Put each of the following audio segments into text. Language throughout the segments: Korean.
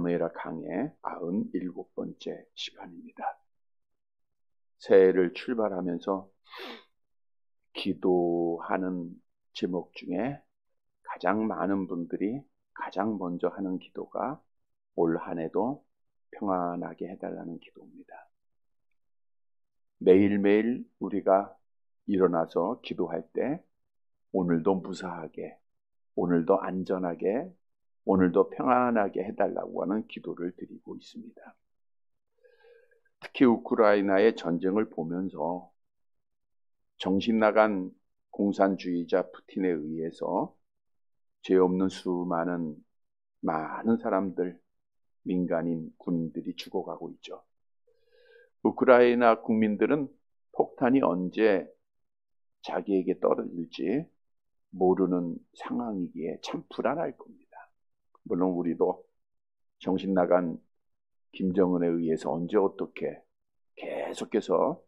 나누에라 강의 97번째 시간입니다. 새해를 출발하면서 기도하는 제목 중에 가장 많은 분들이 가장 먼저 하는 기도가 올 한 해도 평안하게 해달라는 기도입니다. 매일매일 우리가 일어나서 기도할 때 오늘도 무사하게, 오늘도 안전하게, 오늘도 평안하게 해달라고 하는 기도를 드리고 있습니다. 특히 우크라이나의 전쟁을 보면서 정신나간 공산주의자 푸틴에 의해서 죄 없는 많은 사람들, 민간인, 군인들이 죽어가고 있죠. 우크라이나 국민들은 폭탄이 언제 자기에게 떨어질지 모르는 상황이기에 참 불안할 겁니다. 물론 우리도 정신나간 김정은에 의해서 언제 어떻게 계속해서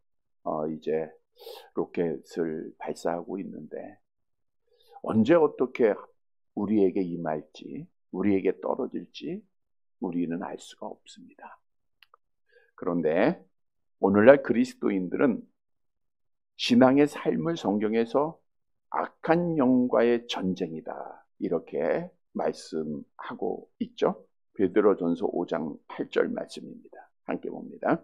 이제 로켓을 발사하고 있는데 언제 어떻게 우리에게 임할지, 우리에게 떨어질지 우리는 알 수가 없습니다. 그런데 오늘날 그리스도인들은 신앙의 삶을 성경에서 악한 영과의 전쟁이다 이렇게 말씀하고 있죠. 베드로전서 5장 8절 말씀입니다. 함께 봅니다.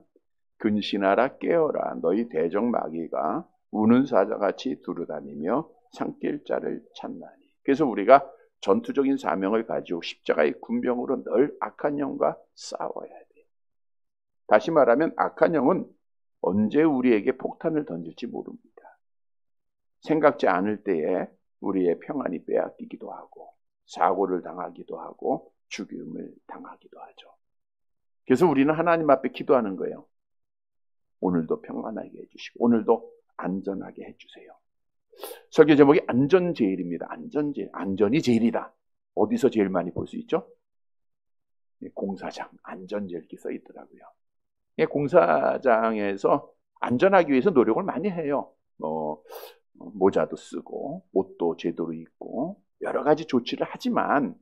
근신하라 깨어라 너희 대적 마귀가 우는 사자같이 두루다니며 삼킬 자를 찾나니. 그래서 우리가 전투적인 사명을 가지고 십자가의 군병으로 늘 악한 영과 싸워야 돼요. 다시 말하면 악한 영은 언제 우리에게 폭탄을 던질지 모릅니다. 생각지 않을 때에 우리의 평안이 빼앗기기도 하고 사고를 당하기도 하고 죽임을 당하기도 하죠. 그래서 우리는 하나님 앞에 기도하는 거예요. 오늘도 평안하게 해주시고 오늘도 안전하게 해주세요. 설교 제목이 안전제일입니다. 안전제일, 안전이 제일이다. 어디서 제일 많이 볼 수 있죠? 공사장, 안전제일 이렇게 써 있더라고요. 공사장에서 안전하기 위해서 노력을 많이 해요. 모자도 쓰고 옷도 제대로 입고 여러 가지 조치를 하지만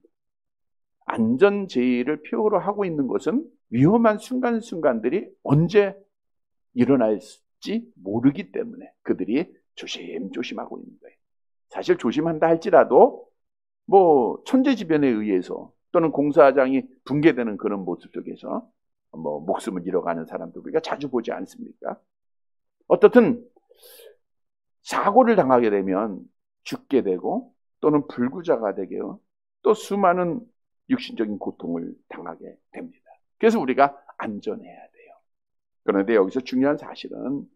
안전제일을 표로 하고 있는 것은 위험한 순간순간들이 언제 일어날지 모르기 때문에 그들이 조심조심하고 있는 거예요. 사실 조심한다 할지라도 천재지변에 의해서 또는 공사장이 붕괴되는 그런 모습 속에서 목숨을 잃어가는 사람들 우리가 자주 보지 않습니까? 어떻든 사고를 당하게 되면 죽게 되고 또는 불구자가 되고 또 수많은 육신적인 고통을 당하게 됩니다. 그래서 우리가 안전해야 돼요. 그런데 여기서 중요한 사실은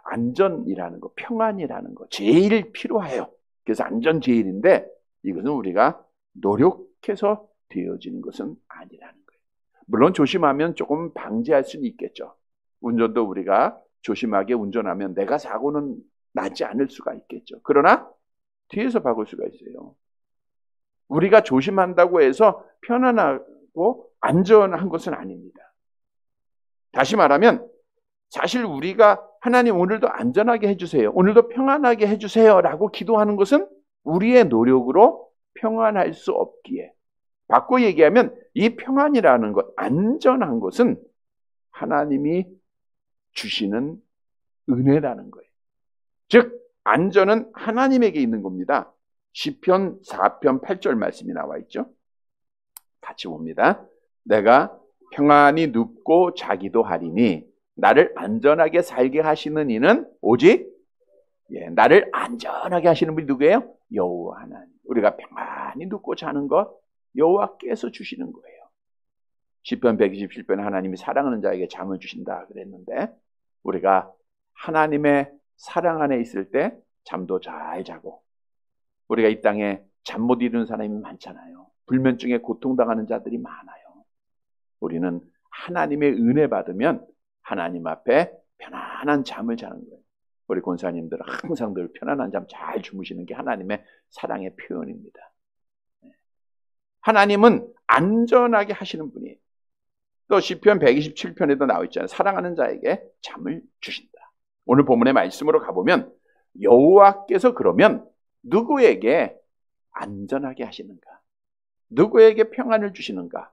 안전이라는 거, 평안이라는 거 제일 필요해요. 그래서 안전 제일인데 이것은 우리가 노력해서 되어지는 것은 아니라는 거예요. 물론 조심하면 조금 방지할 수는 있겠죠. 운전도 우리가 조심하게 운전하면 내가 사고는 나지 않을 수가 있겠죠. 그러나 뒤에서 박을 수가 있어요. 우리가 조심한다고 해서 편안하고 안전한 것은 아닙니다. 다시 말하면 사실 우리가 하나님 오늘도 안전하게 해주세요. 오늘도 평안하게 해주세요 라고 기도하는 것은 우리의 노력으로 평안할 수 없기에 바꿔 얘기하면 이 평안이라는 것, 안전한 것은 하나님이 주시는 은혜라는 거예요. 즉 안전은 하나님에게 있는 겁니다. 시편 4편 8절 말씀이 나와 있죠. 같이 봅니다. 내가 평안히 눕고 자기도 하리니 나를 안전하게 살게 하시는 이는 오직 나를 안전하게 하시는 분이 누구예요? 여호와 하나님. 우리가 평안히 눕고 자는 것 여호와께서 주시는 거예요. 시편 127편에 하나님이 사랑하는 자에게 잠을 주신다 그랬는데 우리가 하나님의 사랑 안에 있을 때 잠도 잘 자고 우리가 이 땅에 잠 못 이루는 사람이 많잖아요. 불면증에 고통당하는 자들이 많아요. 우리는 하나님의 은혜 받으면 하나님 앞에 편안한 잠을 자는 거예요. 우리 권사님들은 항상 늘 편안한 잠 잘 주무시는 게 하나님의 사랑의 표현입니다. 하나님은 안전하게 하시는 분이에요. 또 시편 127편에도 나와 있잖아요. 사랑하는 자에게 잠을 주신다. 오늘 본문의 말씀으로 가보면 여호와께서 그러면 누구에게 안전하게 하시는가? 누구에게 평안을 주시는가?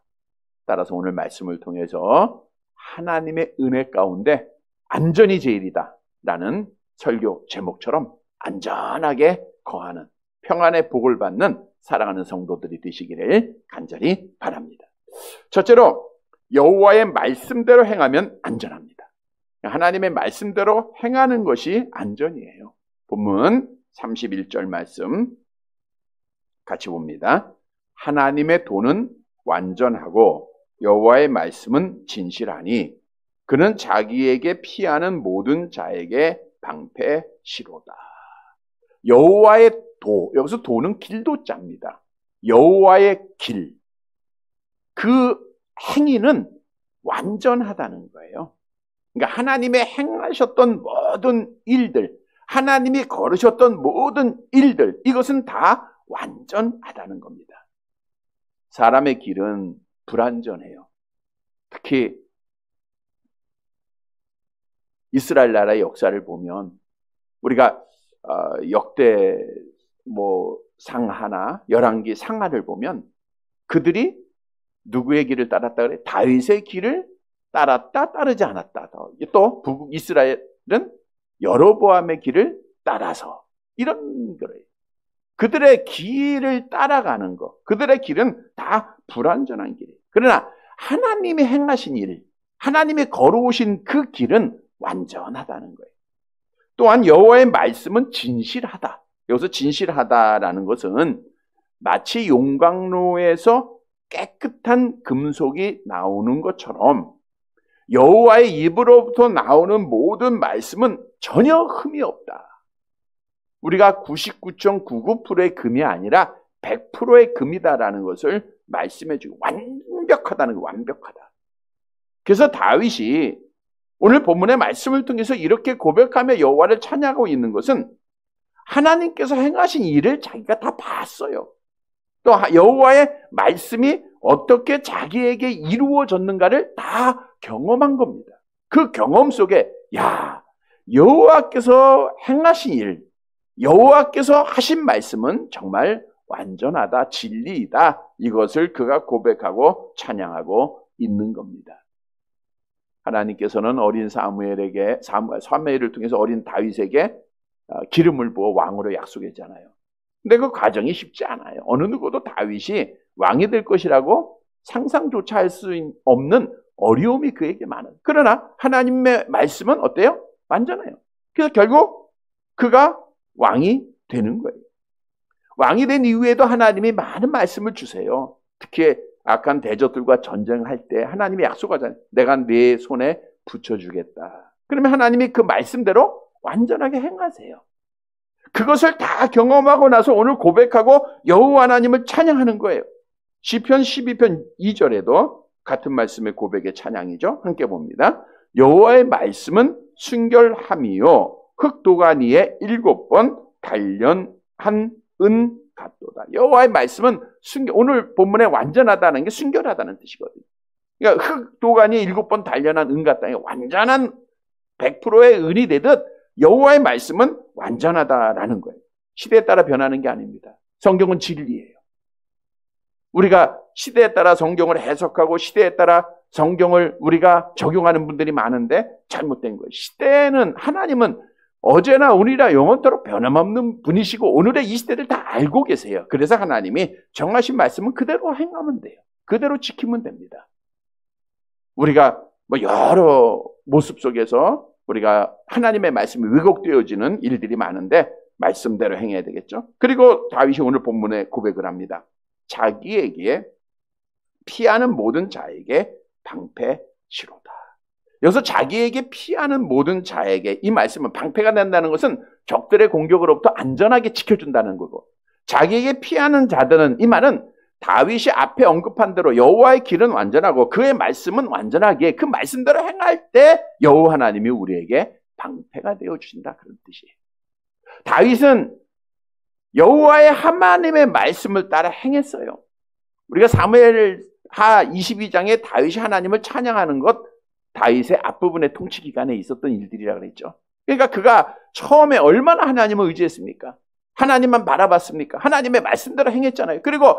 따라서 오늘 말씀을 통해서 하나님의 은혜 가운데 안전이 제일이다 라는 설교 제목처럼 안전하게 거하는 평안의 복을 받는 사랑하는 성도들이 되시기를 간절히 바랍니다. 첫째로 여호와의 말씀대로 행하면 안전합니다. 하나님의 말씀대로 행하는 것이 안전이에요. 본문 31절 말씀 같이 봅니다. 하나님의 도는 완전하고 여호와의 말씀은 진실하니 그는 자기에게 피하는 모든 자에게 방패시로다. 여호와의 도, 여기서 도는 길도자입니다. 여호와의 길, 그 행위는 완전하다는 거예요. 그러니까 하나님의 행하셨던 모든 일들, 하나님이 걸으셨던 모든 일들, 이것은 다 완전하다는 겁니다. 사람의 길은 불완전해요. 특히 이스라엘 나라의 역사를 보면 우리가 역대 상하나 열왕기 상하를 보면 그들이 누구의 길을 따랐다 그래? 다윗의 길을 따랐다, 따르지 않았다. 또 북 이스라엘은 여로보암의 길을 따라서 이런 거예요. 그들의 길을 따라가는 것, 그들의 길은 다 불완전한 길이에요. 그러나 하나님이 행하신 일, 하나님이 걸어오신 그 길은 완전하다는 거예요. 또한 여호와의 말씀은 진실하다. 여기서 진실하다라는 것은 마치 용광로에서 깨끗한 금속이 나오는 것처럼 여호와의 입으로부터 나오는 모든 말씀은 전혀 흠이 없다. 우리가 99.99%의 금이 아니라 100%의 금이다라는 것을 말씀해 주고 완벽하다는 거, 완벽하다. 그래서 다윗이 오늘 본문의 말씀을 통해서 이렇게 고백하며 여호와를 찬양하고 있는 것은 하나님께서 행하신 일을 자기가 다 봤어요. 또 여호와의 말씀이 어떻게 자기에게 이루어졌는가를 다 경험한 겁니다. 그 경험 속에 여호와께서 행하신 일, 여호와께서 하신 말씀은 정말 완전하다, 진리이다. 이것을 그가 고백하고 찬양하고 있는 겁니다. 하나님께서는 어린 사무엘을 통해서 어린 다윗에게 기름을 부어 왕으로 약속했잖아요. 근데 그 과정이 쉽지 않아요. 어느 누구도 다윗이 왕이 될 것이라고 상상조차 할 수 없는 어려움이 그에게 많아요. 그러나 하나님의 말씀은 어때요? 완전해요. 그래서 결국 그가 왕이 되는 거예요. 왕이 된 이후에도 하나님이 많은 말씀을 주세요. 특히 악한 대적들과 전쟁할 때 하나님이 약속하잖아요. 내가 네 손에 붙여주겠다. 그러면 하나님이 그 말씀대로 완전하게 행하세요. 그것을 다 경험하고 나서 오늘 고백하고 여호와 하나님을 찬양하는 거예요. 시편 12편 2절에도 같은 말씀의 고백의 찬양이죠. 함께 봅니다. 여호와의 말씀은 순결함이요 흑도가니에 7번 단련한 은 같도다. 여호와의 말씀은 오늘 본문에 완전하다는 게 순결하다는 뜻이거든요. 그러니까 흑도가니 7번 단련한 은 같다. 완전한 100%의 은이 되듯 여호와의 말씀은 완전하다라는 거예요. 시대에 따라 변하는 게 아닙니다. 성경은 진리예요. 우리가 시대에 따라 성경을 해석하고 시대에 따라 성경을 우리가 적용하는 분들이 많은데 잘못된 거예요. 시대는 하나님은 어제나 오늘이나 영원토록 변함없는 분이시고 오늘의 이 시대를 다 알고 계세요. 그래서 하나님이 정하신 말씀은 그대로 행하면 돼요. 그대로 지키면 됩니다. 우리가 여러 모습 속에서 우리가 하나님의 말씀이 왜곡되어지는 일들이 많은데 말씀대로 행해야 되겠죠. 그리고 다윗이 오늘 본문에 고백을 합니다. 자기에게 피하는 모든 자에게 방패시로다. 여기서 자기에게 피하는 모든 자에게, 이 말씀은 방패가 된다는 것은 적들의 공격으로부터 안전하게 지켜준다는 거고, 자기에게 피하는 자들은, 이 말은 다윗이 앞에 언급한 대로 여호와의 길은 완전하고 그의 말씀은 완전하게 그 말씀대로 행할 때 여호와 하나님이 우리에게 방패가 되어주신다, 그런 뜻이에요. 다윗은 여호와의 하나님의 말씀을 따라 행했어요. 우리가 사무엘하 22장에 다윗이 하나님을 찬양하는 것, 다윗의 앞부분의 통치 기간에 있었던 일들이라고 그랬죠. 그러니까 그가 처음에 얼마나 하나님을 의지했습니까? 하나님만 바라봤습니까? 하나님의 말씀대로 행했잖아요. 그리고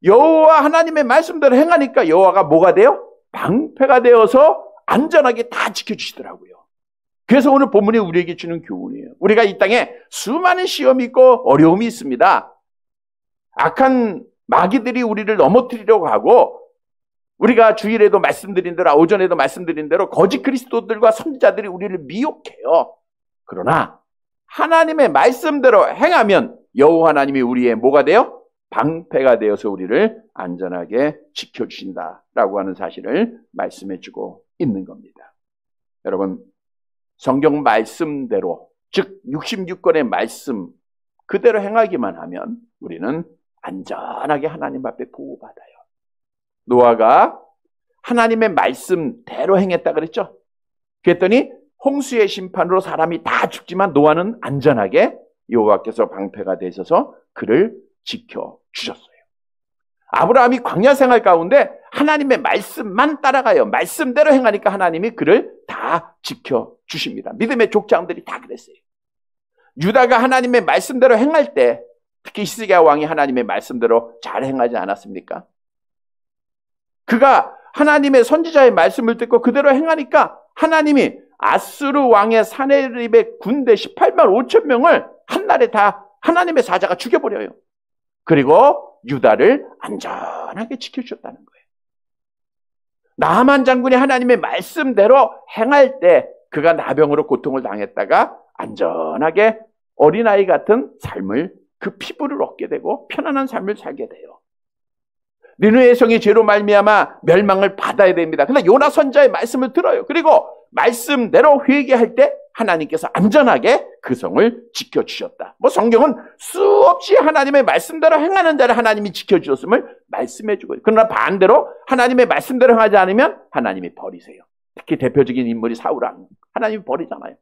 여호와 하나님의 말씀대로 행하니까 여호와가 뭐가 돼요? 방패가 되어서 안전하게 다 지켜주시더라고요. 그래서 오늘 본문이 우리에게 주는 교훈이에요. 우리가 이 땅에 수많은 시험이 있고 어려움이 있습니다. 악한 마귀들이 우리를 넘어뜨리려고 하고, 우리가 주일에도 말씀드린 대로, 오전에도 말씀드린 대로 거짓 그리스도들과 선지자들이 우리를 미혹해요. 그러나 하나님의 말씀대로 행하면 여호와 하나님이 우리의 뭐가 돼요? 방패가 되어서 우리를 안전하게 지켜주신다라고 하는 사실을 말씀해주고 있는 겁니다. 여러분, 성경 말씀대로, 즉 66권의 말씀 그대로 행하기만 하면 우리는 안전하게 하나님 앞에 보호받아요. 노아가 하나님의 말씀대로 행했다 그랬죠? 그랬더니 홍수의 심판으로 사람이 다 죽지만 노아는 안전하게 여호와께서 방패가 되셔서 그를 지켜주셨어요. 아브라함이 광야 생활 가운데 하나님의 말씀만 따라가요. 말씀대로 행하니까 하나님이 그를 다 지켜주십니다. 믿음의 족장들이 다 그랬어요. 유다가 하나님의 말씀대로 행할 때, 특히 히스기야 왕이 하나님의 말씀대로 잘 행하지 않았습니까? 그가 하나님의 선지자의 말씀을 듣고 그대로 행하니까 하나님이 아수르 왕의 사네립의 군대 18만 5천 명을 한날에 다 하나님의 사자가 죽여버려요. 그리고 유다를 안전하게 지켜주셨다는 거예요. 나하만 장군이 하나님의 말씀대로 행할 때 그가 나병으로 고통을 당했다가 안전하게 어린아이 같은 삶을, 그 피부를 얻게 되고 편안한 삶을 살게 돼요. 니느웨의 성이 죄로 말미암아 멸망을 받아야 됩니다. 그런데 요나 선지자의 말씀을 들어요. 그리고 말씀대로 회개할 때 하나님께서 안전하게 그 성을 지켜주셨다. 성경은 수없이 하나님의 말씀대로 행하는 자를 하나님이 지켜주셨음을 말씀해주고, 그러나 반대로 하나님의 말씀대로 행하지 않으면 하나님이 버리세요. 특히 대표적인 인물이 사울 왕, 하나님이 버리잖아요.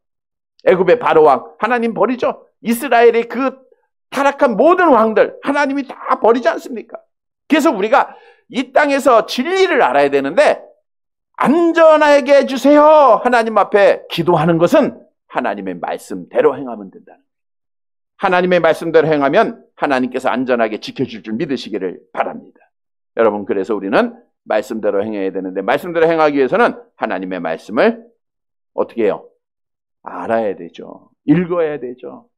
애굽의 바로 왕, 하나님 버리죠. 이스라엘의 그 타락한 모든 왕들 하나님이 다 버리지 않습니까? 그래서 우리가 이 땅에서 진리를 알아야 되는데, 안전하게 해주세요 하나님 앞에 기도하는 것은 하나님의 말씀대로 행하면 된다는 거예요. 하나님의 말씀대로 행하면 하나님께서 안전하게 지켜줄 줄 믿으시기를 바랍니다. 여러분, 그래서 우리는 말씀대로 행해야 되는데, 말씀대로 행하기 위해서는 하나님의 말씀을 어떻게 해요? 알아야 되죠. 읽어야 되죠.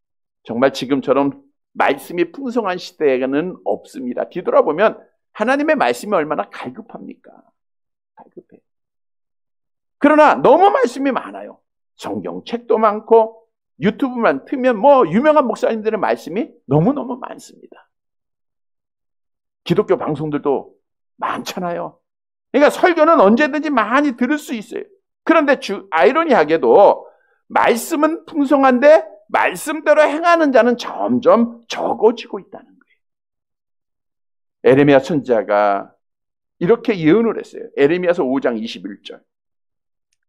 정말 지금처럼 말씀이 풍성한 시대에는 없습니다. 뒤돌아보면 하나님의 말씀이 얼마나 갈급합니까? 갈급해요. 그러나 너무 말씀이 많아요. 성경책도 많고 유튜브만 틀면 유명한 목사님들의 말씀이 너무너무 많습니다. 기독교 방송들도 많잖아요. 그러니까 설교는 언제든지 많이 들을 수 있어요. 그런데 아이러니하게도 말씀은 풍성한데 말씀대로 행하는 자는 점점 적어지고 있다는 거예요. 에레미야 선지자가 이렇게 예언을 했어요. 에레미야서 5장 21절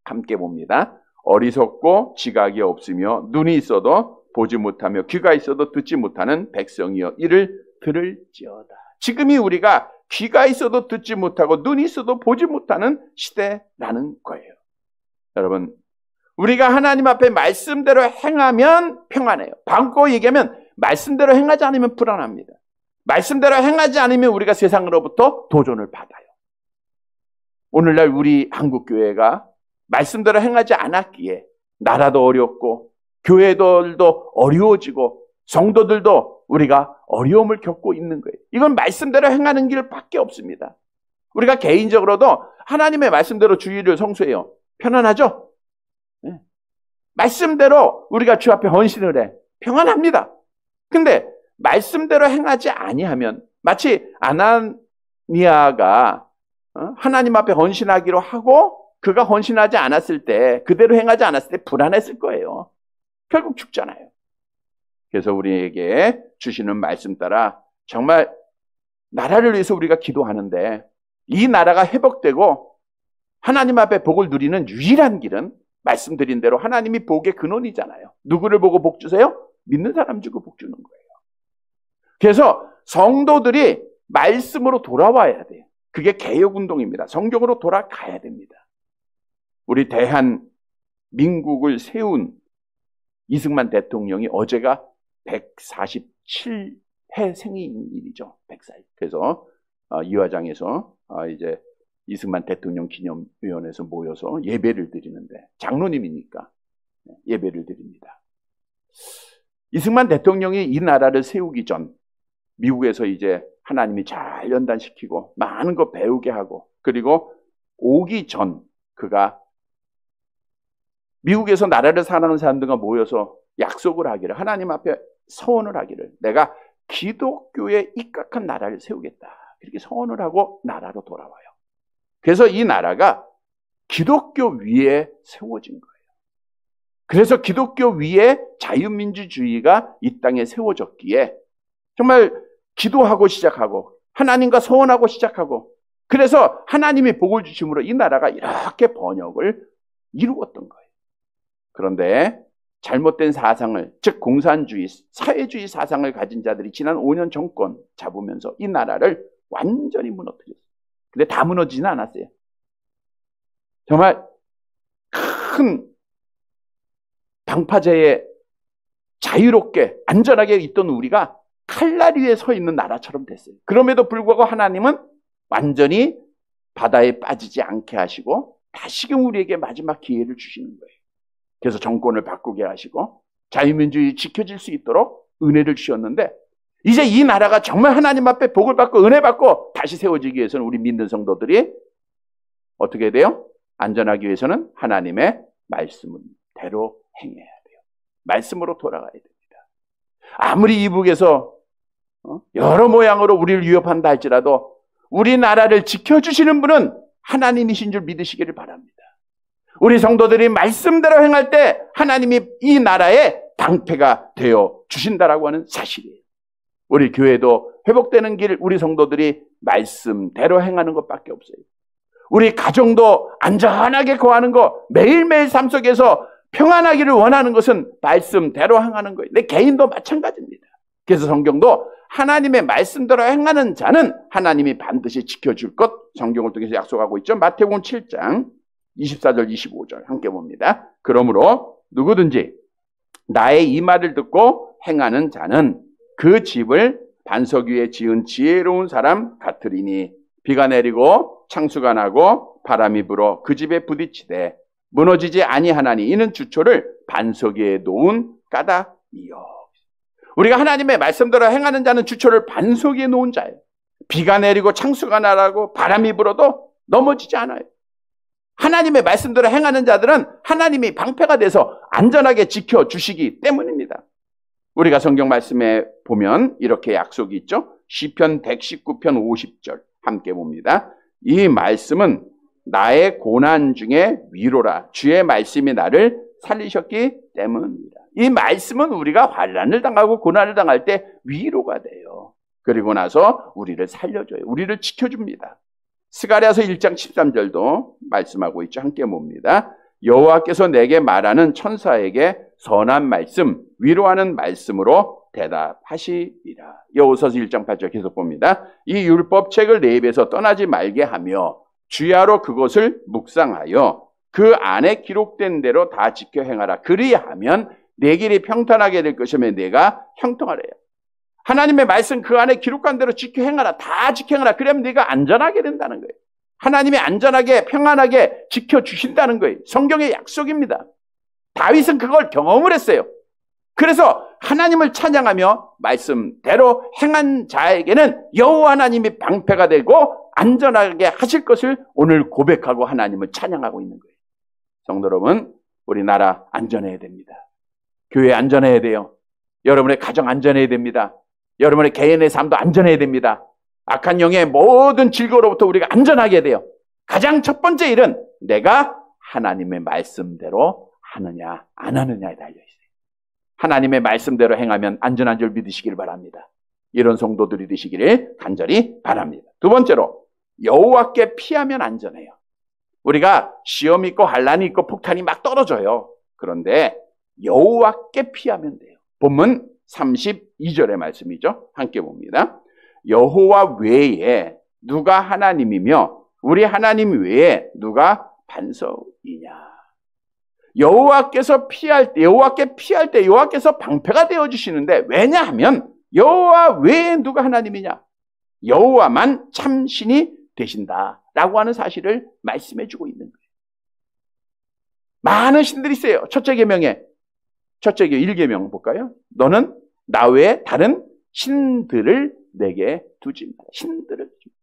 함께 봅니다. 어리석고 지각이 없으며 눈이 있어도 보지 못하며 귀가 있어도 듣지 못하는 백성이여 이를 들을지어다. 지금이 우리가 귀가 있어도 듣지 못하고 눈이 있어도 보지 못하는 시대라는 거예요. 여러분, 우리가 하나님 앞에 말씀대로 행하면 평안해요. 바꿔 얘기하면 말씀대로 행하지 않으면 불안합니다. 말씀대로 행하지 않으면 우리가 세상으로부터 도전을 받아요. 오늘날 우리 한국교회가 말씀대로 행하지 않았기에 나라도 어렵고 교회들도 어려워지고 성도들도 우리가 어려움을 겪고 있는 거예요. 이건 말씀대로 행하는 길밖에 없습니다. 우리가 개인적으로도 하나님의 말씀대로 주일을 성수해요. 편안하죠? 네. 말씀대로 우리가 주 앞에 헌신을 해. 평안합니다. 근데 말씀대로 행하지 아니하면 마치 아나니아가 하나님 앞에 헌신하기로 하고 그가 헌신하지 않았을 때, 그대로 행하지 않았을 때 불안했을 거예요. 결국 죽잖아요. 그래서 우리에게 주시는 말씀 따라 정말 나라를 위해서 우리가 기도하는데 이 나라가 회복되고 하나님 앞에 복을 누리는 유일한 길은 말씀드린 대로 하나님이 복의 근원이잖아요. 누구를 보고 복 주세요? 믿는 사람 주고 복 주는 거예요. 그래서 성도들이 말씀으로 돌아와야 돼요. 그게 개혁운동입니다. 성경으로 돌아가야 됩니다. 우리 대한민국을 세운 이승만 대통령이 어제가 147회 생일이죠. 140. 그래서 이화장에서 이제 이승만 대통령 기념위원회에서 모여서 예배를 드리는데 장로님이니까 예배를 드립니다. 이승만 대통령이 이 나라를 세우기 전 미국에서 이제 하나님이 잘 연단시키고 많은 거 배우게 하고 그리고 오기 전 그가 미국에서 나라를 사랑하는 사람들과 모여서 약속을 하기를 하나님 앞에 서원을 하기를 내가 기독교에 입각한 나라를 세우겠다. 이렇게 서원을 하고 나라로 돌아와요. 그래서 이 나라가 기독교 위에 세워진 거예요. 그래서 기독교 위에 자유민주주의가 이 땅에 세워졌기에 정말 기도하고 시작하고 하나님과 서원하고 시작하고 그래서 하나님이 복을 주심으로 이 나라가 이렇게 번영을 이루었던 거예요. 그런데 잘못된 사상을 즉 공산주의, 사회주의 사상을 가진 자들이 지난 5년 정권 잡으면서 이 나라를 완전히 무너뜨렸어요. 근데 다 무너지지는 않았어요. 정말 큰 방파제에 자유롭게 안전하게 있던 우리가 칼날 위에 서 있는 나라처럼 됐어요. 그럼에도 불구하고 하나님은 완전히 바다에 빠지지 않게 하시고 다시금 우리에게 마지막 기회를 주시는 거예요. 그래서 정권을 바꾸게 하시고 자유민주주의 지켜질 수 있도록 은혜를 주셨는데 이제 이 나라가 정말 하나님 앞에 복을 받고 은혜 받고 다시 세워지기 위해서는 우리 믿는 성도들이 어떻게 돼요? 안전하기 위해서는 하나님의 말씀대로 행해야 돼요. 말씀으로 돌아가야 됩니다. 아무리 이북에서 여러 모양으로 우리를 위협한다 할지라도 우리나라를 지켜주시는 분은 하나님이신 줄 믿으시기를 바랍니다. 우리 성도들이 말씀대로 행할 때 하나님이 이 나라의 방패가 되어 주신다라고 하는 사실이에요. 우리 교회도 회복되는 길 우리 성도들이 말씀대로 행하는 것밖에 없어요. 우리 가정도 안전하게 거하는 것 매일매일 삶 속에서 평안하기를 원하는 것은 말씀대로 행하는 거예요. 내 개인도 마찬가지입니다. 그래서 성경도 하나님의 말씀대로 행하는 자는 하나님이 반드시 지켜줄 것 성경을 통해서 약속하고 있죠. 마태복음 7장 24절 25절 함께 봅니다. 그러므로 누구든지 나의 이 말을 듣고 행하는 자는 그 집을 반석 위에 지은 지혜로운 사람 같으리니 비가 내리고 창수가 나고 바람이 불어 그 집에 부딪히되 무너지지 아니하나니 이는 주초를 반석 위에 놓은 까닭이요. 우리가 하나님의 말씀대로 행하는 자는 주초를 반석 위에 놓은 자예요. 비가 내리고 창수가 나고 바람이 불어도 넘어지지 않아요. 하나님의 말씀대로 행하는 자들은 하나님이 방패가 돼서 안전하게 지켜주시기 때문입니다. 우리가 성경 말씀에 보면 이렇게 약속이 있죠. 시편 119편 50절 함께 봅니다. 이 말씀은 나의 고난 중에 위로라. 주의 말씀이 나를 살리셨기 때문입니다. 이 말씀은 우리가 환난을 당하고 고난을 당할 때 위로가 돼요. 그리고 나서 우리를 살려줘요. 우리를 지켜줍니다. 스가랴서 1장 13절도 말씀하고 있죠. 함께 봅니다. 여호와께서 내게 말하는 천사에게 선한 말씀, 위로하는 말씀으로 대답하시리라. 여호수아서 1장 8절 계속 봅니다. 이 율법책을 내 입에서 떠나지 말게 하며 주야로 그것을 묵상하여 그 안에 기록된 대로 다 지켜 행하라. 그리하면 내 길이 평탄하게 될 것이며 내가 형통하래요. 하나님의 말씀 그 안에 기록한 대로 지켜 행하라. 다 지켜 행하라. 그러면 네가 안전하게 된다는 거예요. 하나님이 안전하게 평안하게 지켜주신다는 거예요. 성경의 약속입니다. 다윗은 그걸 경험을 했어요. 그래서 하나님을 찬양하며 말씀대로 행한 자에게는 여호와 하나님이 방패가 되고 안전하게 하실 것을 오늘 고백하고 하나님을 찬양하고 있는 거예요. 성도 여러분, 우리나라 안전해야 됩니다. 교회 안전해야 돼요. 여러분의 가정 안전해야 됩니다. 여러분의 개인의 삶도 안전해야 됩니다. 악한 영의 모든 질거로부터 우리가 안전하게 돼요. 가장 첫 번째 일은 내가 하나님의 말씀대로 하느냐 안 하느냐에 달려있어요. 하나님의 말씀대로 행하면 안전한 줄 믿으시길 바랍니다. 이런 성도들이 되시기를 간절히 바랍니다. 두 번째로 여호와께 피하면 안전해요. 우리가 시험이 있고 환난이 있고 폭탄이 막 떨어져요. 그런데 여호와께 피하면 돼요. 본문 32절의 말씀이죠. 함께 봅니다. 여호와 외에 누가 하나님이며 우리 하나님 외에 누가 반석이냐. 여호와께 피할 때 여호와께서 방패가 되어 주시는데 왜냐하면 여호와 외에 누가 하나님이냐. 여호와만 참 신이 되신다라고 하는 사실을 말씀해주고 있는 거예요. 많은 신들이 있어요. 첫째 계명에, 첫째 계명 1계명 볼까요? 너는 나 외에 다른 신들을 내게 두지 마라. 신들을 두지 마라.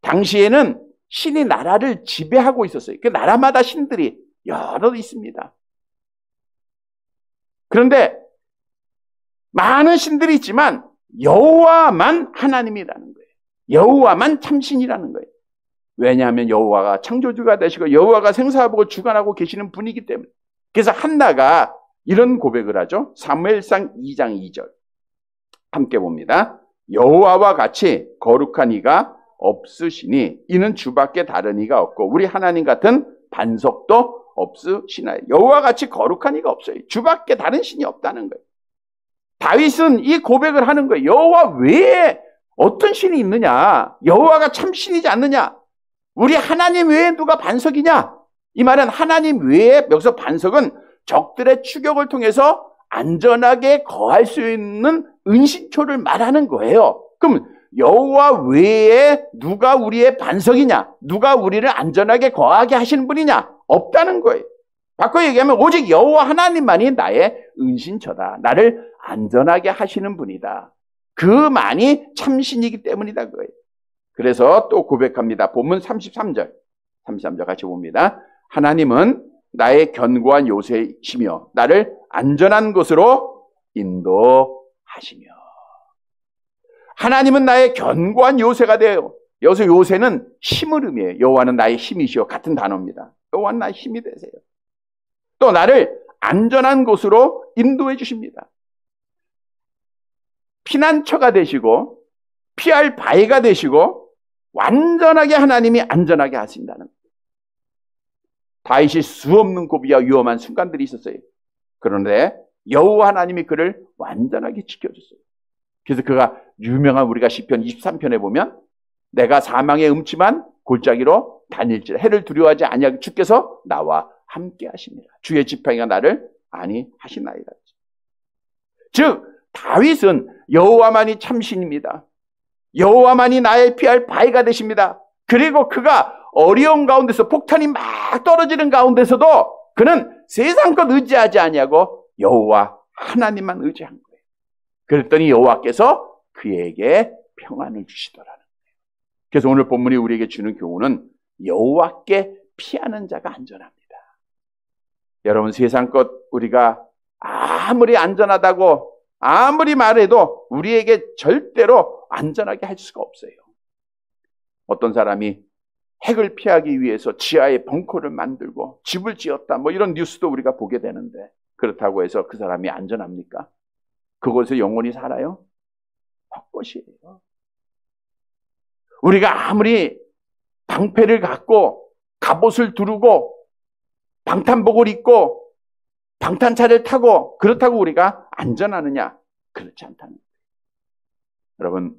당시에는 신이 나라를 지배하고 있었어요. 그 나라마다 신들이 여러 있습니다. 그런데 많은 신들이 있지만 여호와만 하나님이라는 거예요. 여호와만 참신이라는 거예요. 왜냐하면 여호와가 창조주가 되시고 여호와가 생사하고 주관하고 계시는 분이기 때문에. 그래서 한나가 이런 고백을 하죠. 사무엘상 2장 2절 함께 봅니다. 여호와와 같이 거룩한 이가 없으시니 이는 주밖에 다른 이가 없고 우리 하나님 같은 반석도 없으시나요. 여호와 같이 거룩한 이가 없어요. 주밖에 다른 신이 없다는 거예요. 다윗은 이 고백을 하는 거예요. 여호와 외에 어떤 신이 있느냐? 여호와가 참 신이지 않느냐? 우리 하나님 외에 누가 반석이냐? 이 말은 하나님 외에, 여기서 반석은 적들의 추격을 통해서 안전하게 거할 수 있는 은신초를 말하는 거예요. 그럼 여호와 외에 누가 우리의 반석이냐? 누가 우리를 안전하게 거하게 하시는 분이냐? 없다는 거예요. 바꿔 얘기하면 오직 여호와 하나님만이 나의 은신처다. 나를 안전하게 하시는 분이다. 그만이 참신이기 때문이다 그거예요. 그래서 또 고백합니다. 본문 33절 같이 봅니다. 하나님은 나의 견고한 요새이시며 나를 안전한 곳으로 인도하시며. 하나님은 나의 견고한 요새가 되어요. 여기서 요새는 힘을 의미해요. 여호와는 나의 힘이시오. 같은 단어입니다. 여호와는 나의 힘이 되세요. 또 나를 안전한 곳으로 인도해 주십니다. 피난처가 되시고 피할 바위가 되시고 완전하게 하나님이 안전하게 하신다는 거예요. 다윗이 수없는 고비와 위험한 순간들이 있었어요. 그런데 여호와 하나님이 그를 완전하게 지켜줬어요. 그래서 그가 유명한 우리가 시편 23편에 보면 내가 사망의 음침한 골짜기로 다닐지라 해를 두려워하지 아니하고 주께서 나와 함께 하십니다. 주의 지팡이가 나를 안위하시나이다. 즉 다윗은 여호와만이 참신입니다. 여호와만이 나의 피할 바위가 되십니다. 그리고 그가 어려운 가운데서 폭탄이 막 떨어지는 가운데서도 그는 세상 것 의지하지 아니하고 여호와 하나님만 의지한 거예요. 그랬더니 여호와께서 그에게 평안을 주시더라는 거예요. 그래서 오늘 본문이 우리에게 주는 교훈은 여호와께 피하는 자가 안전합니다. 여러분 세상 것 우리가 아무리 안전하다고 아무리 말해도 우리에게 절대로 안전하게 할 수가 없어요. 어떤 사람이 핵을 피하기 위해서 지하에 벙커를 만들고 집을 지었다 뭐 이런 뉴스도 우리가 보게 되는데 그렇다고 해서 그 사람이 안전합니까? 그곳에서 영원히 살아요? 헛것이에요. 우리가 아무리 방패를 갖고 갑옷을 두르고 방탄복을 입고 방탄차를 타고 그렇다고 우리가 안전하느냐? 그렇지 않다는 거예요. 여러분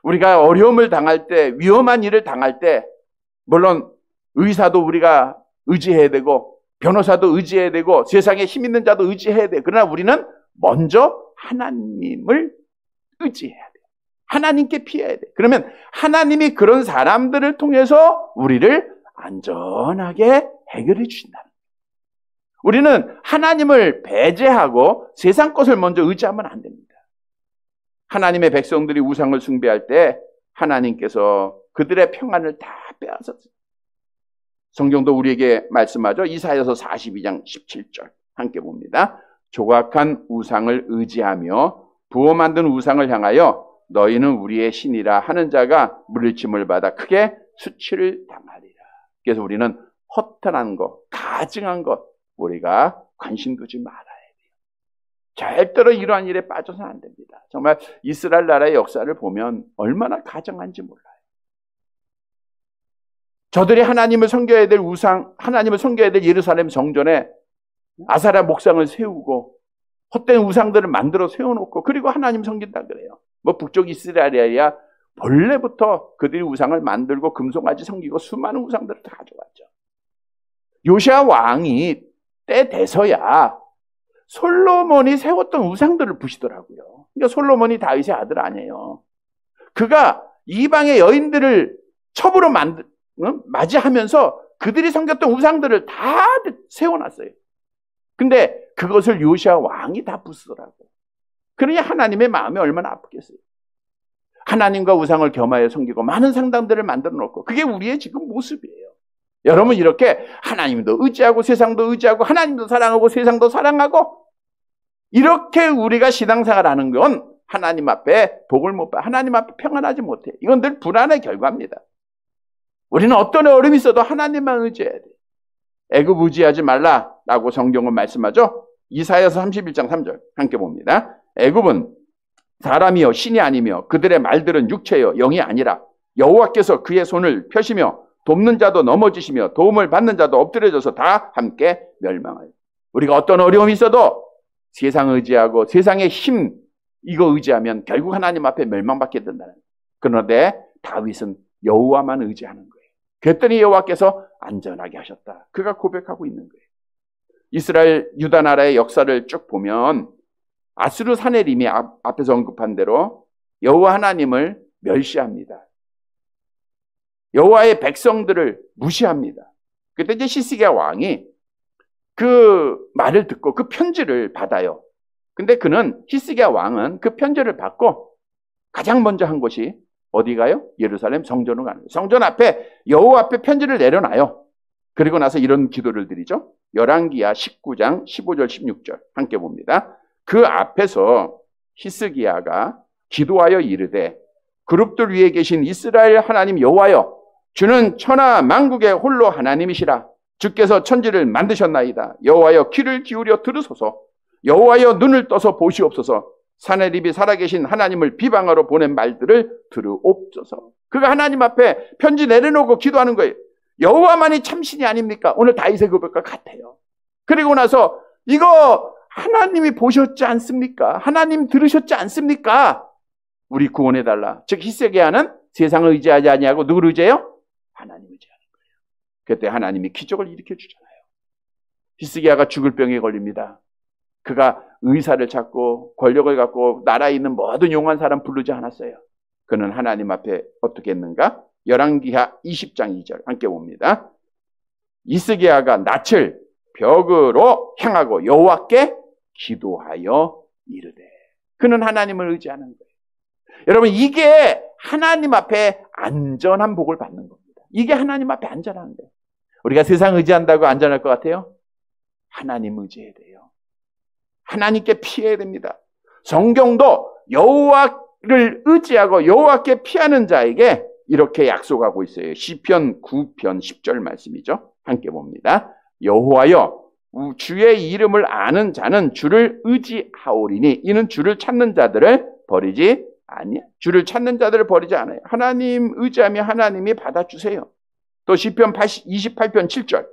우리가 어려움을 당할 때 위험한 일을 당할 때 물론 의사도 우리가 의지해야 되고 변호사도 의지해야 되고 세상에 힘 있는 자도 의지해야 돼. 그러나 우리는 먼저 하나님을 의지해야 돼요. 하나님께 피해야 돼. 그러면 하나님이 그런 사람들을 통해서 우리를 안전하게 해결해 주신다는 거예요. 우리는 하나님을 배제하고 세상 것을 먼저 의지하면 안 됩니다. 하나님의 백성들이 우상을 숭배할 때 하나님께서 그들의 평안을 다 빼앗았어요. 성경도 우리에게 말씀하죠. 이사야서 42장 17절 함께 봅니다. 조각한 우상을 의지하며 부어 만든 우상을 향하여 너희는 우리의 신이라 하는 자가 물리침을 받아 크게 수치를 당하리라. 그래서 우리는 허탄한 것, 가증한 것 우리가 관심 두지 말아야 돼요. 절대로 이러한 일에 빠져서는 안 됩니다. 정말 이스라엘 나라의 역사를 보면 얼마나 가증한지 몰라요. 저들이 하나님을 섬겨야 될 우상, 하나님을 섬겨야 될 예루살렘 성전에 아사랴 목상을 세우고 헛된 우상들을 만들어 세워놓고 그리고 하나님 섬긴다 그래요. 뭐 북쪽 이스라엘이야 본래부터 그들이 우상을 만들고 금송아지 섬기고 수많은 우상들을 다 가져왔죠. 요시야 왕이 때 돼서야 솔로몬이 세웠던 우상들을 부시더라고요. 그러니까 솔로몬이 다윗의 아들 아니에요. 그가 이방의 여인들을 첩으로 맞이하면서 그들이 섬겼던 우상들을 다 세워놨어요. 근데 그것을 요시야 왕이 다 부수더라고. 그러니 하나님의 마음이 얼마나 아프겠어요. 하나님과 우상을 겸하여 섬기고 많은 상당들을 만들어 놓고, 그게 우리의 지금 모습이에요. 여러분, 이렇게 하나님도 의지하고 세상도 의지하고 하나님도 사랑하고 세상도 사랑하고, 이렇게 우리가 신앙생활 하는 건 하나님 앞에 복을 못 받아, 하나님 앞에 평안하지 못해. 이건 늘 불안의 결과입니다. 우리는 어떤 어려움이 있어도 하나님만 의지해야 돼. 애굽 의지하지 말라라고 성경은 말씀하죠. 이사야서 31장 3절 함께 봅니다. 애굽은 사람이요 신이 아니며 그들의 말들은 육체요 영이 아니라 여호와께서 그의 손을 펴시며 돕는 자도 넘어지시며 도움을 받는 자도 엎드려져서 다 함께 멸망하여. 우리가 어떤 어려움이 있어도 세상 의지하고 세상의 힘 이거 의지하면 결국 하나님 앞에 멸망받게 된다는 거예요. 그런데 다윗은 여호와만 의지하는 거예요. 그랬더니 여호와께서 안전하게 하셨다. 그가 고백하고 있는 거예요. 이스라엘 유다 나라의 역사를 쭉 보면 아수르 사네림이 앞에서 언급한 대로 여호와 하나님을 멸시합니다. 여호와의 백성들을 무시합니다. 그때 이제 히스기야 왕이 그 말을 듣고 그 편지를 받아요. 근데 그는 히스기야 왕은 그 편지를 받고 가장 먼저 한 것이 어디 가요? 예루살렘 성전으로 가는 거예요. 성전 앞에 여호와 앞에 편지를 내려놔요. 그리고 나서 이런 기도를 드리죠. 열왕기야 19장 15절 16절 함께 봅니다. 그 앞에서 히스기야가 기도하여 이르되 그룹들 위에 계신 이스라엘 하나님 여호와여, 주는 천하 만국의 홀로 하나님이시라. 주께서 천지를 만드셨나이다. 여호와여 귀를 기울여 들으소서. 여호와여 눈을 떠서 보시옵소서. 사네립이 살아계신 하나님을 비방하러 보낸 말들을 들으옵소서. 그가 하나님 앞에 편지 내려놓고 기도하는 거예요. 여호와만이 참신이 아닙니까? 오늘 다윗의 고백과 같아요. 그리고 나서 이거 하나님이 보셨지 않습니까? 하나님 들으셨지 않습니까? 우리 구원해달라. 즉 히스기야는 세상을 의지하지 아니하고 누구를 의지해요? 하나님을 의지하는 거예요. 그때 하나님이 기적을 일으켜 주잖아요. 히스기야가 죽을 병에 걸립니다. 그가 의사를 찾고 권력을 갖고 나라에 있는 모든 용한 사람 부르지 않았어요. 그는 하나님 앞에 어떻게 했는가? 열왕기하 20장 2절 함께 봅니다. 히스기야가 낯을 벽으로 향하고 여호와께 기도하여 이르되. 그는 하나님을 의지하는 거예요. 여러분, 이게 하나님 앞에 안전한 복을 받는 겁니다. 이게 하나님 앞에 안전한 거예요. 우리가 세상 의지한다고 안전할 것 같아요? 하나님 의지해야 돼요. 하나님께 피해야 됩니다. 성경도 여호와를 의지하고 여호와께 피하는 자에게 이렇게 약속하고 있어요. 시편 9편 10절 말씀이죠. 함께 봅니다. 여호와여, 주의 이름을 아는 자는 주를 의지하오리니 이는 주를 찾는 자들을 버리지 아니야. 주를 찾는 자들을 버리지 않아요. 하나님 의지하면 하나님이 받아주세요. 또 시편 28편 7절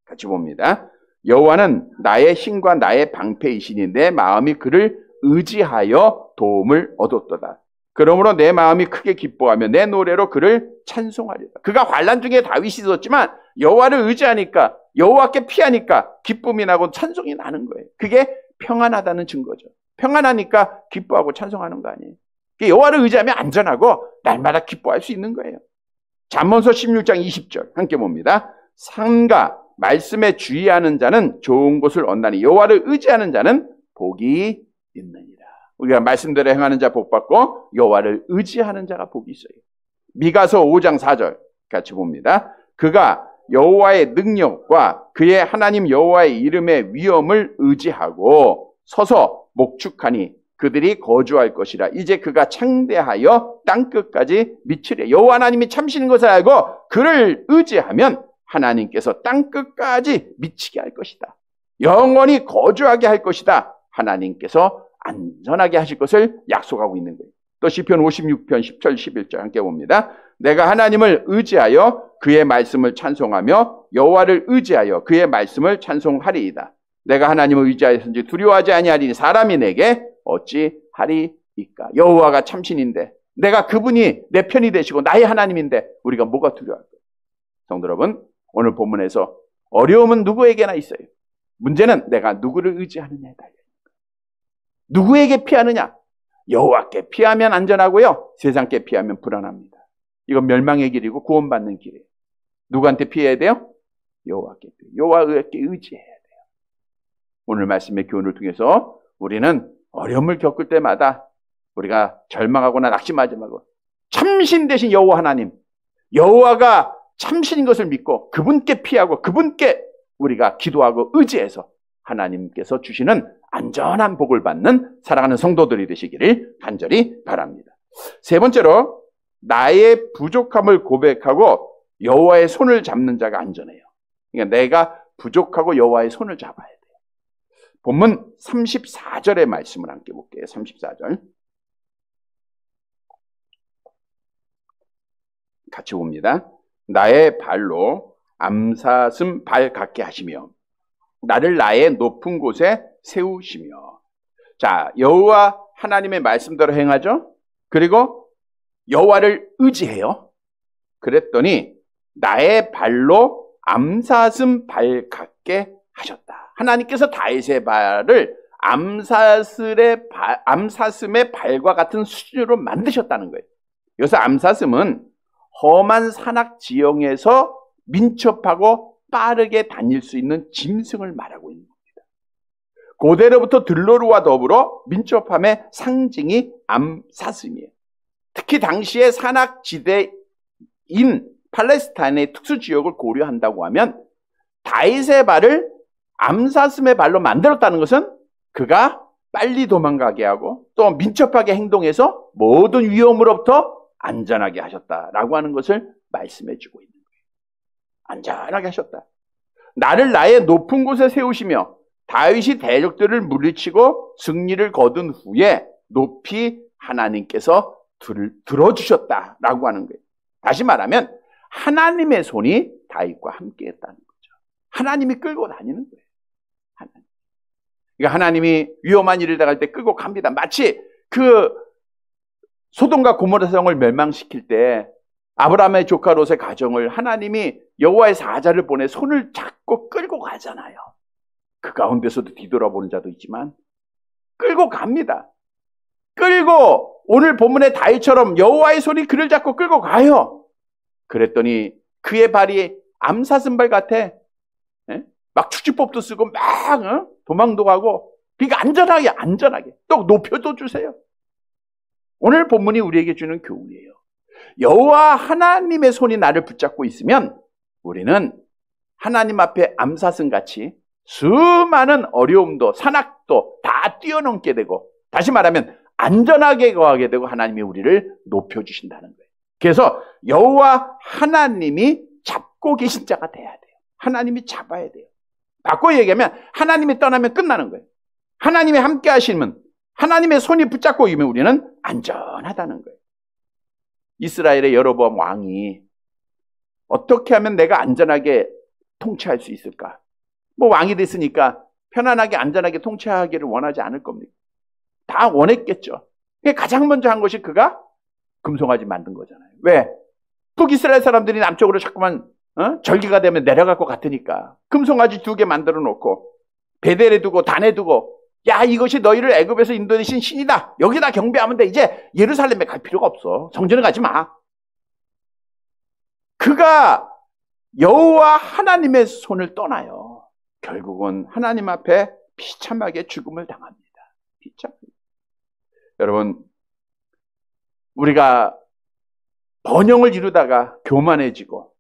같이 봅니다. 여호와는 나의 힘과 나의 방패이시니 내 마음이 그를 의지하여 도움을 얻었도다. 그러므로 내 마음이 크게 기뻐하며 내 노래로 그를 찬송하리라. 그가 환난 중에 다윗이 있었지만 여호와를 의지하니까, 여호와께 피하니까 기쁨이 나고 찬송이 나는 거예요. 그게 평안하다는 증거죠. 평안하니까 기뻐하고 찬송하는 거 아니에요. 여호와를 의지하면 안전하고 날마다 기뻐할 수 있는 거예요. 잠언서 16장 20절 함께 봅니다. 상가 말씀에 주의하는 자는 좋은 곳을 얻나니 여호와를 의지하는 자는 복이 있느니라. 우리가 말씀대로 행하는 자 복 받고 여호와를 의지하는 자가 복이 있어요. 미가서 5장 4절 같이 봅니다. 그가 여호와의 능력과 그의 하나님 여호와의 이름의 위엄을 의지하고 서서 목축하니 그들이 거주할 것이라. 이제 그가 창대하여 땅끝까지 미치래. 여호와 하나님이 참시는 것을 알고 그를 의지하면 하나님께서 땅끝까지 미치게 할 것이다. 영원히 거주하게 할 것이다. 하나님께서 안전하게 하실 것을 약속하고 있는 거예요. 또 시편 56편 10절 11절 함께 봅니다. 내가 하나님을 의지하여 그의 말씀을 찬송하며 여호와를 의지하여 그의 말씀을 찬송하리이다. 내가 하나님을 의지하였은지 두려워하지 아니하리니 사람이 내게 어찌하리이까. 여호와가 참신인데, 내가 그분이 내 편이 되시고 나의 하나님인데 우리가 뭐가 두려워할까요? 성도 여러분, 오늘 본문에서 어려움은 누구에게나 있어요. 문제는 내가 누구를 의지하느냐에 달려있는 거예요. 누구에게 피하느냐? 여호와께 피하면 안전하고요, 세상께 피하면 불안합니다. 이건 멸망의 길이고 구원받는 길이에요. 누구한테 피해야 돼요? 여호와께 의지해야 돼요. 오늘 말씀의 교훈을 통해서 우리는 어려움을 겪을 때마다 우리가 절망하거나 낙심하지 말고 참신 되신 여호와 하나님, 여호와가 참신인 것을 믿고 그분께 피하고 그분께 우리가 기도하고 의지해서 하나님께서 주시는 안전한 복을 받는 사랑하는 성도들이 되시기를 간절히 바랍니다. 세 번째로, 나의 부족함을 고백하고 여호와의 손을 잡는 자가 안전해요. 그러니까 내가 부족하고 여호와의 손을 잡아야 돼요. 본문 34절의 말씀을 함께 볼게요. 34절. 같이 봅니다. 나의 발로 암사슴 발 같게 하시며 나를 나의 높은 곳에 세우시며. 자, 여호와 하나님의 말씀대로 행하죠. 그리고 여호와를 의지해요. 그랬더니 나의 발로 암사슴 발 같게 하셨다. 하나님께서 다윗의 발을 암사슴의 발과 같은 수준으로 만드셨다는 거예요. 여기서 암사슴은 험한 산악 지형에서 민첩하고 빠르게 다닐 수 있는 짐승을 말하고 있는 겁니다. 고대로부터 들로루와 더불어 민첩함의 상징이 암사슴이에요. 특히 당시의 산악지대인 팔레스타인의 특수지역을 고려한다고 하면 다윗의 발을 암사슴의 발로 만들었다는 것은 그가 빨리 도망가게 하고 또 민첩하게 행동해서 모든 위험으로부터 안전하게 하셨다라고 하는 것을 말씀해 주고 있는 거예요. 안전하게 하셨다. 나를 나의 높은 곳에 세우시며 다윗이 대적들을 물리치고 승리를 거둔 후에 높이 하나님께서 들어주셨다라고 하는 거예요. 다시 말하면 하나님의 손이 다윗과 함께 했다는 거죠. 하나님이 끌고 다니는 거예요. 그러니까 하나님이 위험한 일을 당할 때 끌고 갑니다. 마치 그 소돔과 고모라 성을 멸망시킬 때 아브라함의 조카 롯의 가정을 하나님이 여호와의 사자를 보내 손을 잡고 끌고 가잖아요. 그 가운데서도 뒤돌아보는 자도 있지만 끌고 갑니다. 끌고 오늘 본문의 다윗처럼 여호와의 손이 그를 잡고 끌고 가요. 그랬더니 그의 발이 암사슴발 같아. 막 축지법도 쓰고 막 도망도 가고, 그러니까 안전하게 또 높여도 주세요. 오늘 본문이 우리에게 주는 교훈이에요. 여호와 하나님의 손이 나를 붙잡고 있으면 우리는 하나님 앞에 암사슴같이 수많은 어려움도 산악도 다 뛰어넘게 되고, 다시 말하면 안전하게 거하게 되고 하나님이 우리를 높여주신다는 거예요. 그래서 여호와 하나님이 잡고 계신 자가 돼야 돼요. 하나님이 잡아야 돼요. 바꿔 얘기하면 하나님이 떠나면 끝나는 거예요. 하나님이 함께 하시면, 하나님의 손이 붙잡고 있으면 우리는 안전하다는 거예요. 이스라엘의 여로보암 왕이 어떻게 하면 내가 안전하게 통치할 수 있을까? 뭐 왕이 됐으니까 편안하게 안전하게 통치하기를 원하지 않을 겁니다. 다 원했겠죠. 가장 먼저 한 것이 그가 금송아지 만든 거잖아요. 왜? 북이스라엘 사람들이 남쪽으로 자꾸만 절기가 되면 내려갈 것 같으니까 금송아지 2개 만들어 놓고 베델에 두고 단에 두고, 야, 이것이 너희를 애굽에서 인도내신 신이다. 여기다 경배하면 돼. 이제 예루살렘에 갈 필요가 없어. 성전에 가지 마. 그가 여호와 하나님의 손을 떠나요. 결국은 하나님 앞에 비참하게 죽음을 당합니다. 비참합니다. 여러분, 우리가 번영을 이루다가 교만해지고,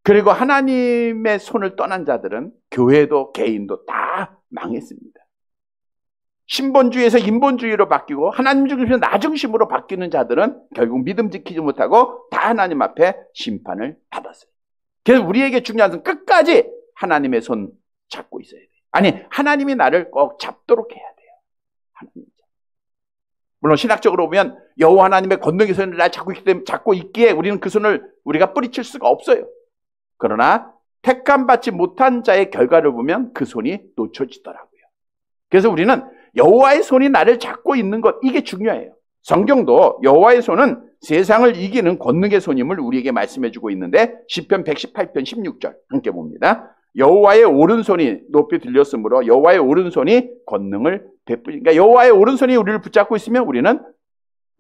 그리고 하나님의 손을 떠난 자들은 교회도 개인도 다 망했습니다. 신본주의에서 인본주의로 바뀌고 하나님 중심에서 나 중심으로 바뀌는 자들은 결국 믿음 지키지 못하고 다 하나님 앞에 심판을 받았어요. 그래서 우리에게 중요한 것은 끝까지 하나님의 손 잡고 있어야 돼요. 아니, 하나님이 나를 꼭 잡도록 해야 돼요. 하나님. 물론 신학적으로 보면 여호와 하나님의 권능의 손을 날 잡고 있기에 우리는 그 손을 우리가 뿌리칠 수가 없어요. 그러나 택함 받지 못한 자의 결과를 보면 그 손이 놓쳐지더라고요. 그래서 우리는 여호와의 손이 나를 잡고 있는 것, 이게 중요해요. 성경도 여호와의 손은 세상을 이기는 권능의 손임을 우리에게 말씀해주고 있는데 시편 118편 16절 함께 봅니다. 여호와의 오른손이 높이 들렸으므로 여호와의 오른손이 권능을 베푸니. 그러니까 여호와의 오른손이 우리를 붙잡고 있으면 우리는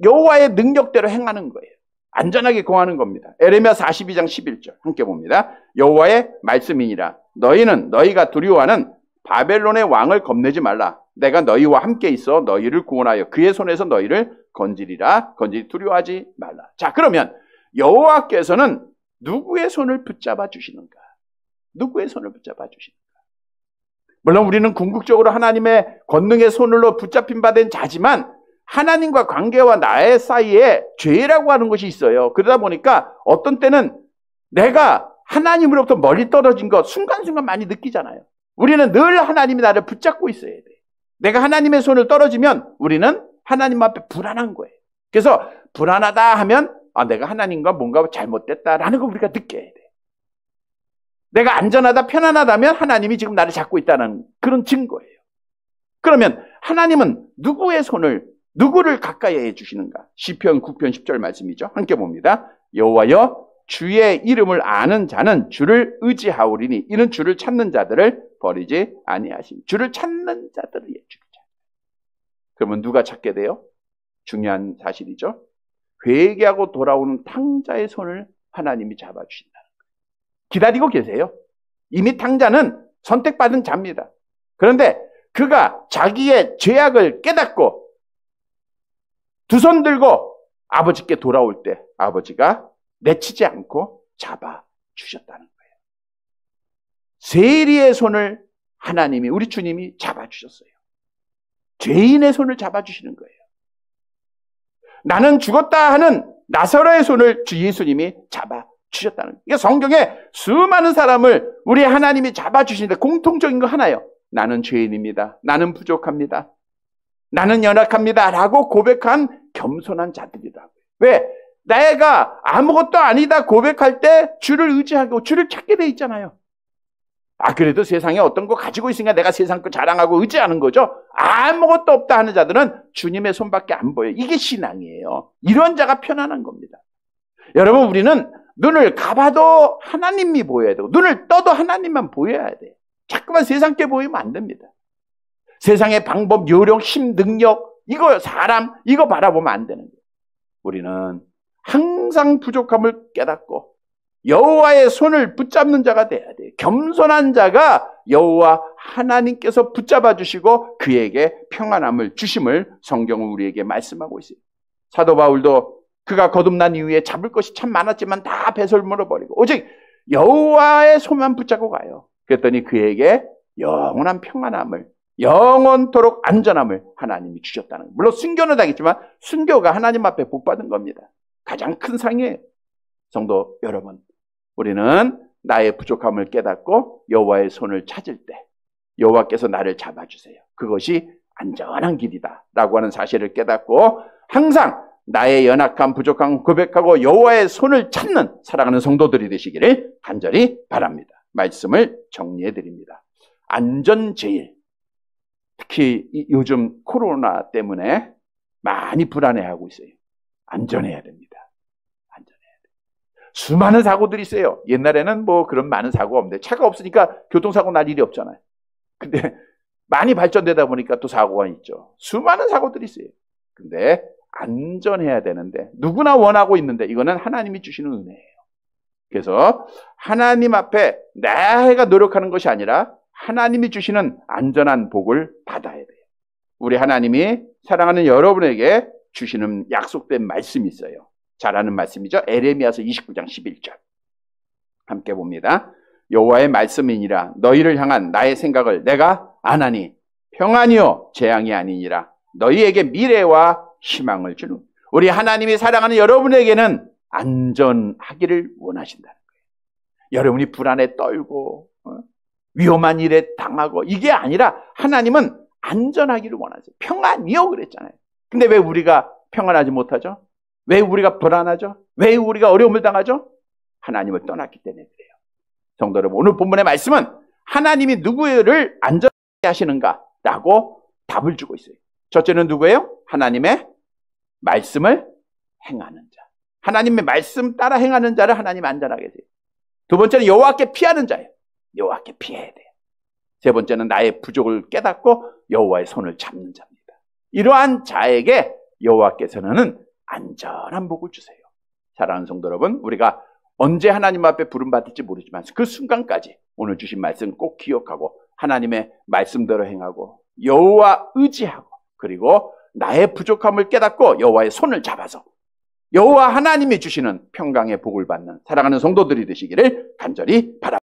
여호와의 능력대로 행하는 거예요. 안전하게 거하는 겁니다. 에레미야 42장 11절 함께 봅니다. 여호와의 말씀이니라. 너희는 너희가 두려워하는 바벨론의 왕을 겁내지 말라. 내가 너희와 함께 있어 너희를 구원하여 그의 손에서 너희를 건지리라. 건지리 두려워하지 말라. 자, 그러면 여호와께서는 누구의 손을 붙잡아 주시는가? 누구의 손을 붙잡아 주시는가? 물론 우리는 궁극적으로 하나님의 권능의 손으로 붙잡힌 바 된 자지만 하나님과 관계와 나의 사이에 죄라고 하는 것이 있어요. 그러다 보니까 어떤 때는 내가 하나님으로부터 멀리 떨어진 것 순간순간 많이 느끼잖아요. 우리는 늘 하나님이 나를 붙잡고 있어야 돼. 내가 하나님의 손을 떨어지면 우리는 하나님 앞에 불안한 거예요. 그래서 불안하다 하면 내가 하나님과 뭔가 잘못됐다라는 걸 우리가 느껴야 돼. 내가 안전하다 편안하다면 하나님이 지금 나를 잡고 있다는 그런 증거예요. 그러면 하나님은 누구를 가까이 해 주시는가? 시편 9편 10절 말씀이죠. 함께 봅니다. 여호와여 주의 이름을 아는 자는 주를 의지하오리니 이는 주를 찾는 자들을 버리지 아니하시니. 주를 찾는 자들을 주자. 그러면 누가 찾게 돼요? 중요한 사실이죠. 회개하고 돌아오는 탕자의 손을 하나님이 잡아주신다는 거예요. 기다리고 계세요. 이미 탕자는 선택받은 자입니다. 그런데 그가 자기의 죄악을 깨닫고 두 손 들고 아버지께 돌아올 때 아버지가 내치지 않고 잡아주셨다는 거예요. 세리의 손을 하나님이, 우리 주님이 잡아주셨어요. 죄인의 손을 잡아주시는 거예요. 나는 죽었다 하는 나사로의 손을 주 예수님이 잡아주셨다는 거예요. 성경에 수많은 사람을 우리 하나님이 잡아주시는데 공통적인 거 하나예요. 나는 죄인입니다. 나는 부족합니다. 나는 연약합니다. 라고 고백한 겸손한 자들이라고요. 왜? 내가 아무것도 아니다 고백할 때 주를 의지하고 주를 찾게 돼 있잖아요. 그래도 세상에 어떤 거 가지고 있으니까 내가 세상 거 자랑하고 의지하는 거죠. 아무것도 없다 하는 자들은 주님의 손밖에 안 보여요. 이게 신앙이에요. 이런 자가 편안한 겁니다. 여러분, 우리는 눈을 감아도 하나님이 보여야 되고 눈을 떠도 하나님만 보여야 돼요. 자꾸만 세상 게 보이면 안 됩니다. 세상의 방법, 요령, 힘, 능력, 사람, 이거 바라보면 안 되는 거예요. 우리는 항상 부족함을 깨닫고 여호와의 손을 붙잡는 자가 돼야 돼요. 겸손한 자가 여호와 하나님께서 붙잡아 주시고 그에게 평안함을 주심을 성경은 우리에게 말씀하고 있어요. 사도 바울도 그가 거듭난 이후에 잡을 것이 참 많았지만 다 배설물어 버리고 오직 여호와의 손만 붙잡고 가요. 그랬더니 그에게 영원한 평안함을, 영원토록 안전함을 하나님이 주셨다는 거예요. 물론 순교는 당했지만 순교가 하나님 앞에 복받은 겁니다. 가장 큰 상이에요. 성도 여러분, 우리는 나의 부족함을 깨닫고 여호와의 손을 찾을 때 여호와께서 나를 잡아주세요. 그것이 안전한 길이다 라고 하는 사실을 깨닫고 항상 나의 연약함, 부족함 고백하고 여호와의 손을 찾는 사랑하는 성도들이 되시기를 간절히 바랍니다. 말씀을 정리해 드립니다. 안전제일, 특히 요즘 코로나 때문에 많이 불안해하고 있어요. 안전해야 됩니다. 안전해야 돼요. 수많은 사고들이 있어요. 옛날에는 뭐 그런 많은 사고가 없는데 차가 없으니까 교통사고 날 일이 없잖아요. 근데 많이 발전되다 보니까 또 사고가 있죠. 수많은 사고들이 있어요. 근데 안전해야 되는데 누구나 원하고 있는데 이거는 하나님이 주시는 은혜예요. 그래서 하나님 앞에 내가 노력하는 것이 아니라 하나님이 주시는 안전한 복을 받아야 돼요. 우리 하나님이 사랑하는 여러분에게 주시는 약속된 말씀이 있어요. 잘 아는 말씀이죠. 에레미야서 29장 11절 함께 봅니다. 여호와의 말씀이니라. 너희를 향한 나의 생각을 내가 아나니 평안이요 재앙이 아니니라. 너희에게 미래와 희망을 주는. 우리 하나님이 사랑하는 여러분에게는 안전하기를 원하신다는 거예요. 여러분이 불안에 떨고 위험한 일에 당하고 이게 아니라 하나님은 안전하기를 원하세요. 평안이요 그랬잖아요. 근데 왜 우리가 평안하지 못하죠? 왜 우리가 불안하죠? 왜 우리가 어려움을 당하죠? 하나님을 떠났기 때문에 그래요. 성도 여러분, 오늘 본문의 말씀은 하나님이 누구를 안전하게 하시는가라고 답을 주고 있어요. 첫째는 누구예요? 하나님의 말씀을 행하는 자. 하나님의 말씀 따라 행하는 자를 하나님 안전하게 해요. 두 번째는 여호와께 피하는 자예요. 여호와께 피해야 돼요. 세 번째는 나의 부족을 깨닫고 여호와의 손을 잡는 자입니다. 이러한 자에게 여호와께서는 안전한 복을 주세요. 사랑하는 성도 여러분, 우리가 언제 하나님 앞에 부름받을지 모르지만 그 순간까지 오늘 주신 말씀 꼭 기억하고 하나님의 말씀대로 행하고 여호와 의지하고 그리고 나의 부족함을 깨닫고 여호와의 손을 잡아서 여호와 하나님이 주시는 평강의 복을 받는 사랑하는 성도들이 되시기를 간절히 바랍니다.